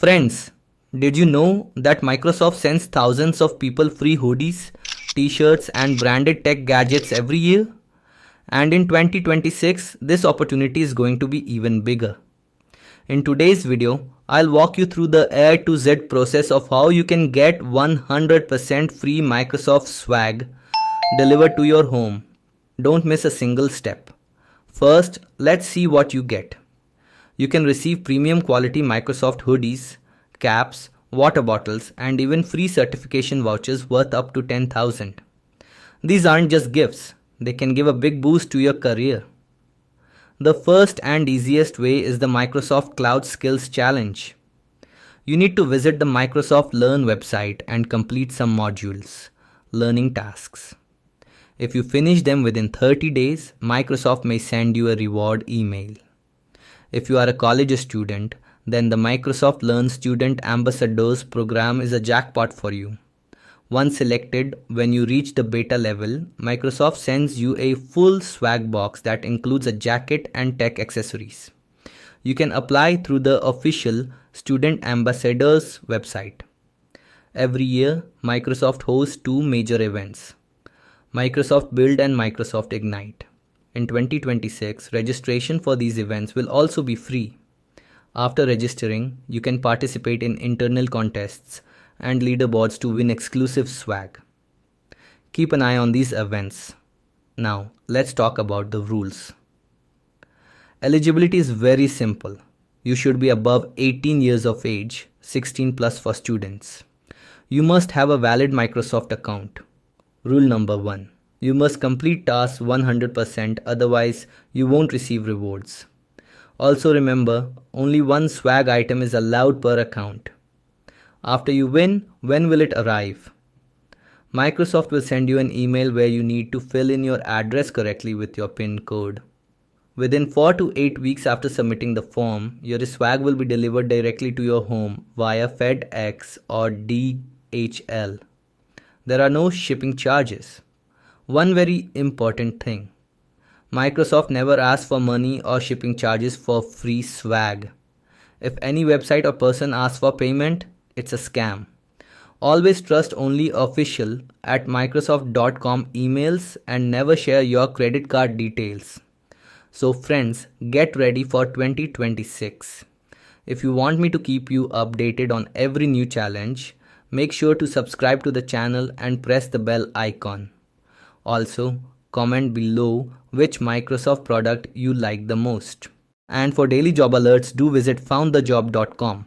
Friends, did you know that Microsoft sends thousands of people free hoodies, t-shirts and branded tech gadgets every year? And in 2026, this opportunity is going to be even bigger. In today's video, I'll walk you through the A to Z process of how you can get 100% free Microsoft swag delivered to your home. Don't miss a single step. First, let's see what you get. You can receive premium quality Microsoft hoodies, caps, water bottles, and even free certification vouchers worth up to 10,000. These aren't just gifts, they can give a big boost to your career. The first and easiest way is the Microsoft Cloud Skills Challenge. You need to visit the Microsoft Learn website and complete some modules, learning tasks. If you finish them within 30 days, Microsoft may send you a reward email. If you are a college student, then the Microsoft Learn Student Ambassadors program is a jackpot for you. Once selected, when you reach the beta level, Microsoft sends you a full swag box that includes a jacket and tech accessories. You can apply through the official Student Ambassadors website. Every year, Microsoft hosts two major events, Microsoft Build and Microsoft Ignite. In 2026, registration for these events will also be free. After registering, you can participate in internal contests and leaderboards to win exclusive swag. Keep an eye on these events. Now, let's talk about the rules. Eligibility is very simple. You should be above 18 years of age, 16 plus for students. You must have a valid Microsoft account. Rule number 1. You must complete tasks 100%, otherwise you won't receive rewards. Also remember, only one swag item is allowed per account. After you win, when will it arrive? Microsoft will send you an email where you need to fill in your address correctly with your PIN code. Within 4 to 8 weeks after submitting the form, your swag will be delivered directly to your home via FedEx or DHL. There are no shipping charges. One very important thing. Microsoft never asks for money or shipping charges for free swag. If any website or person asks for payment, it's a scam. Always trust only official at Microsoft.com emails and never share your credit card details. So friends, get ready for 2026. If you want me to keep you updated on every new challenge, make sure to subscribe to the channel and press the bell icon. Also, comment below which Microsoft product you like the most. And for daily job alerts, do visit foundthejob.com.